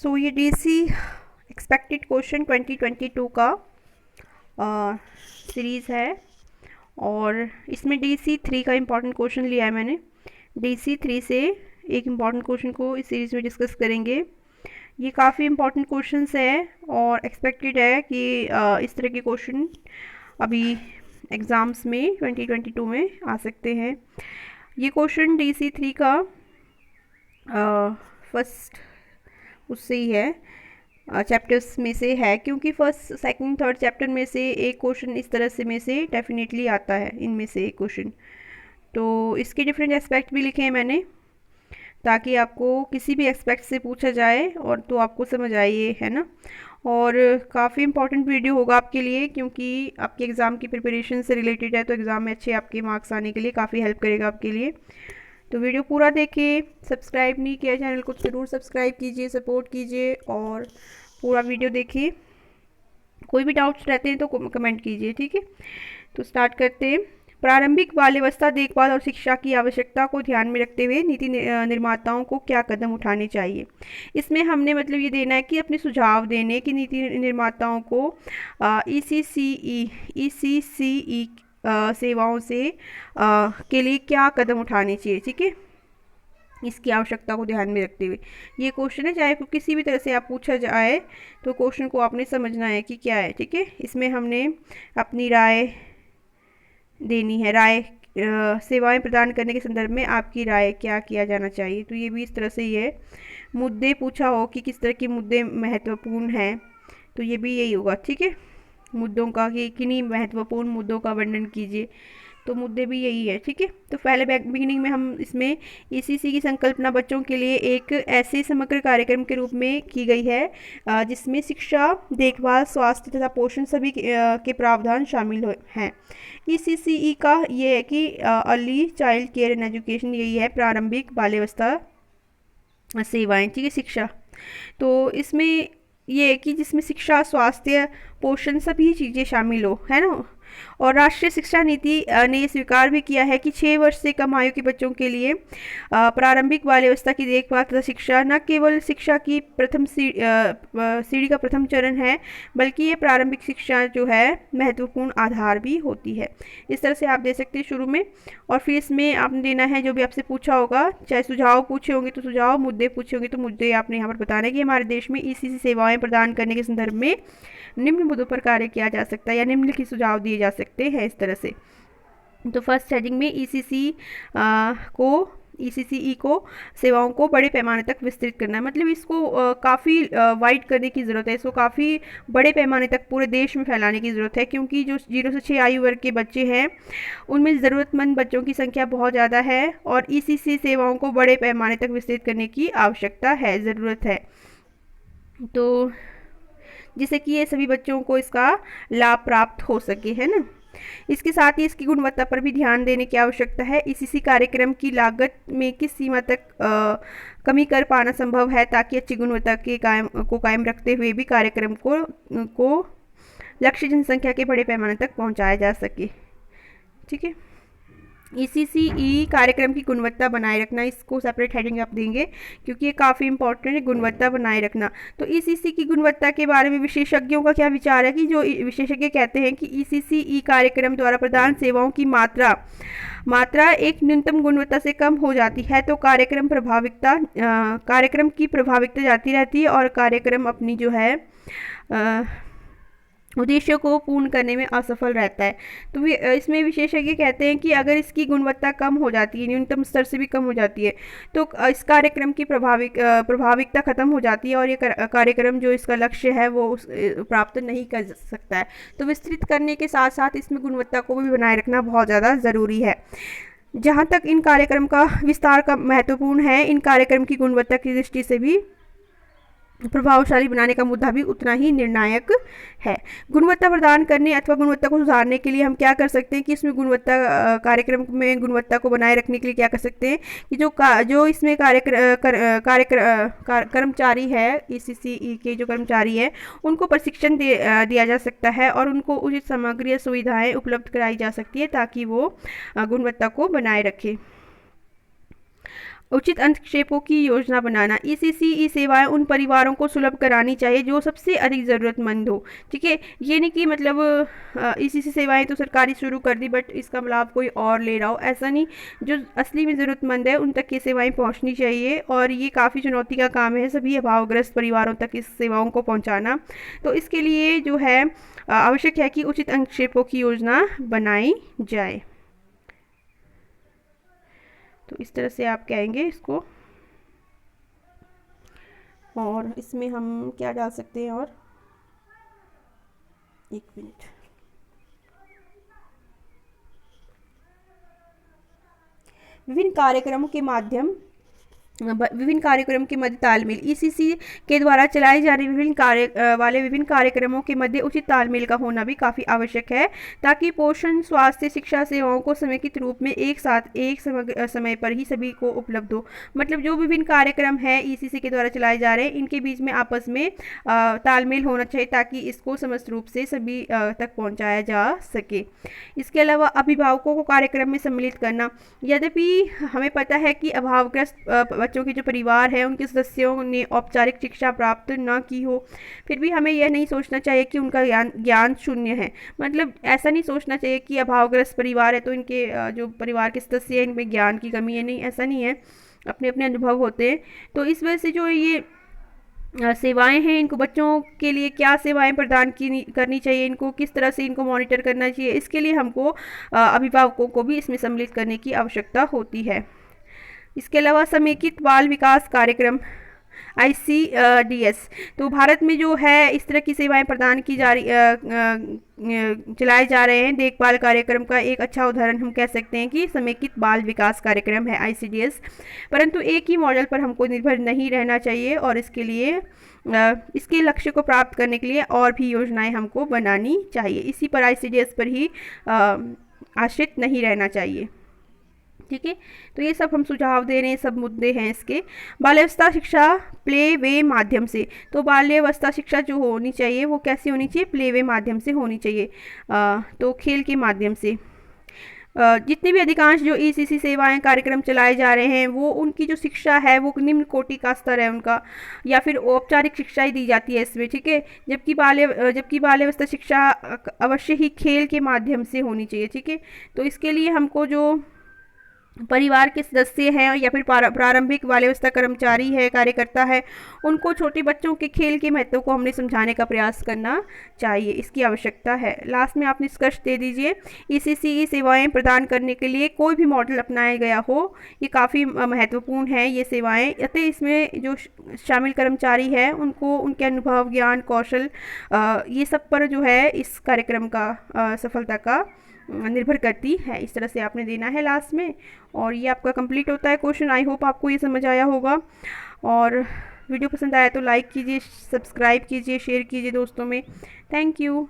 सो ये DC expected question 2022 का series है और इसमें डीसी 3 का इम्पॉर्टेंट क्वेश्चन लिया है मैंने। डीसी 3 से एक इम्पॉर्टेंट क्वेश्चन को इस सीरीज़ में डिस्कस करेंगे। ये काफ़ी इम्पॉर्टेंट क्वेश्चंस है और एक्सपेक्टेड है कि इस तरह के क्वेश्चन अभी एग्ज़ाम्स में 2022 में आ सकते हैं। ये क्वेश्चन डीसी 3 का फर्स्ट उससे ही है, चैप्टर्स में से है, क्योंकि फर्स्ट सेकंड थर्ड चैप्टर में से एक क्वेश्चन इस तरह से में से डेफिनेटली आता है, इनमें से एक क्वेश्चन। तो इसके डिफरेंट एस्पेक्ट भी लिखे हैं मैंने ताकि आपको किसी भी एस्पेक्ट से पूछा जाए और तो आपको समझ आए, ये है ना। और काफ़ी इंपॉर्टेंट वीडियो होगा आपके लिए क्योंकि आपके एग्ज़ाम की प्रिपरेशन से रिलेटेड है, तो एग्ज़ाम में अच्छे आपके मार्क्स आने के लिए काफ़ी हेल्प करेगा आपके लिए। तो वीडियो पूरा देखिए, सब्सक्राइब नहीं किया चैनल को ज़रूर सब्सक्राइब कीजिए, सपोर्ट कीजिए और पूरा वीडियो देखिए। कोई भी डाउट्स रहते हैं तो कमेंट कीजिए, ठीक है। तो स्टार्ट करते हैं। प्रारंभिक बाल्यावस्था देखभाल और शिक्षा की आवश्यकता को ध्यान में रखते हुए नीति निर्माताओं को क्या कदम उठाने चाहिए। इसमें हमने मतलब ये देना है कि अपने सुझाव देने कि नीति निर्माताओं को ईसीसीई सेवाओं से के लिए क्या कदम उठाने चाहिए, ठीक है। इसकी आवश्यकता को ध्यान में रखते हुए ये क्वेश्चन है, चाहे किसी भी तरह से आप पूछा जाए तो क्वेश्चन को आपने समझना है कि क्या है, ठीक है। इसमें हमने अपनी राय देनी है, राय सेवाएं प्रदान करने के संदर्भ में आपकी राय क्या किया जाना चाहिए। तो ये भी इस तरह से ही है। मुद्दे पूछा हो कि किस तरह के मुद्दे महत्वपूर्ण हैं, तो ये भी यही होगा, ठीक है। मुद्दों का कि किन्हीं महत्वपूर्ण मुद्दों का वर्णन कीजिए, तो मुद्दे भी यही है, ठीक है। तो पहले बिगिनिंग में हम इसमें ईसीसी की संकल्पना बच्चों के लिए एक ऐसे समग्र कार्यक्रम के रूप में की गई है जिसमें शिक्षा, देखभाल, स्वास्थ्य तथा पोषण सभी के प्रावधान शामिल हैं। ईसीसीई का ये है कि early child care and education, यही है प्रारंभिक बाल्यावस्था सेवाएं, ठीक है, शिक्षा। तो इसमें ये है कि जिसमें शिक्षा, स्वास्थ्य, पोषण सभी चीज़ें शामिल हो, है ना। और राष्ट्रीय शिक्षा नीति ने स्वीकार भी किया है कि 6 वर्ष से कम आयु के बच्चों के लिए प्रारंभिक बाल्यावस्था की देखभाल तथा शिक्षा न केवल शिक्षा की प्रथम सीढ़ी का प्रथम चरण है, बल्कि ये प्रारंभिक शिक्षा जो है महत्वपूर्ण आधार भी होती है। इस तरह से आप दे सकते हैं शुरू में, और फिर इसमें आपने देना है जो भी आपसे पूछा होगा, चाहे सुझाव पूछे होंगे तो सुझाव, मुद्दे पूछे होंगे तो मुद्दे आपने यहाँ पर बताना है कि हमारे देश में ईसीसी सेवाएं प्रदान करने के संदर्भ में निम्न मुद्दों पर कार्य किया जा सकता है या निम्नलिखित सुझाव दिए जा सकते हैं, इस तरह से। तो फर्स्ट हेडिंग में ईसीसीई को सेवाओं को बड़े पैमाने तक विस्तृत करना है, मतलब इसको काफ़ी वाइड करने की ज़रूरत है, इसको काफ़ी बड़े पैमाने तक पूरे देश में फैलाने की ज़रूरत है, क्योंकि जो 0 से 6 आयु वर्ग के बच्चे हैं उनमें ज़रूरतमंद बच्चों की संख्या बहुत ज़्यादा है और ईसीसी सेवाओं को बड़े पैमाने तक विस्तृत करने की आवश्यकता है, ज़रूरत है। तो जिससे कि ये सभी बच्चों को इसका लाभ प्राप्त हो सके, है ना। इसके साथ ही इसकी गुणवत्ता पर भी ध्यान देने की आवश्यकता है। इसी कार्यक्रम की लागत में किस सीमा तक कमी कर पाना संभव है ताकि अच्छी गुणवत्ता के कायम रखते हुए भी कार्यक्रम को लक्ष्य जनसंख्या के बड़े पैमाने तक पहुंचाया जा सके, ठीक है। ईसीसीई कार्यक्रम की गुणवत्ता बनाए रखना, इसको सेपरेट हेडिंग आप देंगे क्योंकि ये काफ़ी इंपॉर्टेंट है, गुणवत्ता बनाए रखना। तो ईसीसी की गुणवत्ता के बारे में विशेषज्ञों का क्या विचार है कि जो विशेषज्ञ कहते हैं कि ईसीसीई कार्यक्रम द्वारा प्रदान सेवाओं की मात्रा एक न्यूनतम गुणवत्ता से कम हो जाती है तो कार्यक्रम की प्रभाविकता जाती रहती है और कार्यक्रम अपनी जो है उद्देश्यों को पूर्ण करने में असफल रहता है। तो इसमें विशेषज्ञ कहते हैं कि अगर इसकी गुणवत्ता कम हो जाती है, न्यूनतम स्तर से भी कम हो जाती है, तो इस कार्यक्रम की प्रभाविकता खत्म हो जाती है और ये कार्यक्रम जो इसका लक्ष्य है वो प्राप्त नहीं कर सकता है। तो विस्तृत करने के साथ साथ इसमें गुणवत्ता को भी बनाए रखना बहुत ज़्यादा ज़रूरी है। जहाँ तक इन कार्यक्रम का विस्तार का महत्वपूर्ण है, इन कार्यक्रम की गुणवत्ता की दृष्टि से भी प्रभावशाली बनाने का मुद्दा भी उतना ही निर्णायक है। गुणवत्ता प्रदान करने अथवा गुणवत्ता को सुधारने के लिए हम क्या कर सकते हैं कि इसमें कार्यक्रम में गुणवत्ता को बनाए रखने के लिए क्या कर सकते हैं कि जो इसमें कर्मचारी है, ईसीसीई के जो कर्मचारी है उनको प्रशिक्षण दिया जा सकता है और उनको उचित सामग्री या सुविधाएं उपलब्ध कराई जा सकती है ताकि वो गुणवत्ता को बनाए रखें। उचित अंतक्षेपों की योजना बनाना। ईसीसी सेवाएं उन परिवारों को सुलभ करानी चाहिए जो सबसे अधिक ज़रूरतमंद हो। ठीक है, ये नहीं कि मतलब ईसीसी सेवाएं तो सरकारी शुरू कर दी बट इसका लाभ कोई और ले रहा हो, ऐसा नहीं। जो असली में ज़रूरतमंद है उन तक ये सेवाएं पहुंचनी चाहिए और ये काफ़ी चुनौती का काम है सभी अभावग्रस्त परिवारों तक इस सेवाओं को पहुँचाना। तो इसके लिए जो है आवश्यक है कि उचित अंतक्षेपों की योजना बनाई जाए। तो इस तरह से आप कहेंगे इसको। और इसमें हम क्या डाल सकते हैं, और एक मिनट, विभिन्न कार्यक्रमों के मध्य तालमेल। ईसीसी के द्वारा चलाए जाने विभिन्न कार्यक्रमों के मध्य उचित तालमेल का होना भी काफ़ी आवश्यक है, ताकि पोषण, स्वास्थ्य, शिक्षा सेवाओं को समेकित रूप में एक साथ एक समय पर ही सभी को उपलब्ध हो। मतलब जो विभिन्न कार्यक्रम है ईसीसी के द्वारा चलाए जा रहे हैं, इनके बीच में आपस में तालमेल होना चाहिए ताकि इसको समस्त रूप से सभी तक पहुँचाया जा सके। इसके अलावा अभिभावकों को कार्यक्रम में सम्मिलित करना। यद्यपि हमें पता है कि अभावग्रस्त बच्चों के जो परिवार है उनके सदस्यों ने औपचारिक शिक्षा प्राप्त न की हो, फिर भी हमें यह नहीं सोचना चाहिए कि उनका ज्ञान शून्य है। मतलब ऐसा नहीं सोचना चाहिए कि अभावग्रस्त परिवार है तो इनके जो परिवार के सदस्य हैं इनमें ज्ञान की कमी है, नहीं, ऐसा नहीं है। अपने अपने अनुभव होते हैं। तो इस वजह से जो ये सेवाएं हैं, इनको बच्चों के लिए क्या सेवाएं प्रदान करनी चाहिए, इनको किस तरह से इनको मॉनिटर करना चाहिए, इसके लिए हमको अभिभावकों को भी इसमें सम्मिलित करने की आवश्यकता होती है। इसके अलावा समेकित बाल विकास कार्यक्रम ICDS, तो भारत में जो है इस तरह की सेवाएं प्रदान की जा रही चलाए जा रहे हैं। देखभाल कार्यक्रम का एक अच्छा उदाहरण हम कह सकते हैं कि समेकित बाल विकास कार्यक्रम है ICDS। परंतु एक ही मॉडल पर हमको निर्भर नहीं रहना चाहिए और इसके लिए इसके लक्ष्य को प्राप्त करने के लिए और भी योजनाएं हमको बनानी चाहिए। इसी पर ICDS पर ही आश्रित नहीं रहना चाहिए। ठीक है, तो ये सब हम सुझाव दे रहे हैं, सब मुद्दे हैं इसके। बाल्यावस्था शिक्षा प्ले वे माध्यम से, तो बाल्यावस्था शिक्षा जो होनी चाहिए वो कैसे होनी चाहिए, प्ले वे माध्यम से होनी चाहिए। तो खेल के माध्यम से जितने भी अधिकांश जो ईसीसी सेवाएं कार्यक्रम चलाए जा रहे हैं वो उनकी जो शिक्षा है वो निम्न कोटि का स्तर है उनका, या फिर औपचारिक शिक्षा ही दी जाती है इसमें। ठीक है, जबकि बाल्यावस्था शिक्षा अवश्य ही खेल के माध्यम से होनी चाहिए। ठीक है, तो इसके लिए हमको जो परिवार के सदस्य हैं या फिर प्रारंभिक बाल्यावस्था कर्मचारी है, कार्यकर्ता है, उनको छोटे बच्चों के खेल के महत्व को हमने समझाने का प्रयास करना चाहिए, इसकी आवश्यकता है। लास्ट में आप निष्कर्ष दे दीजिए। ईसीसी सेवाएं प्रदान करने के लिए कोई भी मॉडल अपनाया गया हो, ये काफ़ी महत्वपूर्ण है ये सेवाएं। अतः इसमें जो शामिल कर्मचारी है उनको उनके अनुभव, ज्ञान, कौशल, ये सब पर जो है इस कार्यक्रम का सफलता का निर्भर करती है। इस तरह से आपने देना है लास्ट में, और ये आपका कंप्लीट होता है क्वेश्चन। आई होप आपको ये समझ आया होगा, और वीडियो पसंद आया तो लाइक कीजिए, सब्सक्राइब कीजिए, शेयर कीजिए दोस्तों में। Thank you.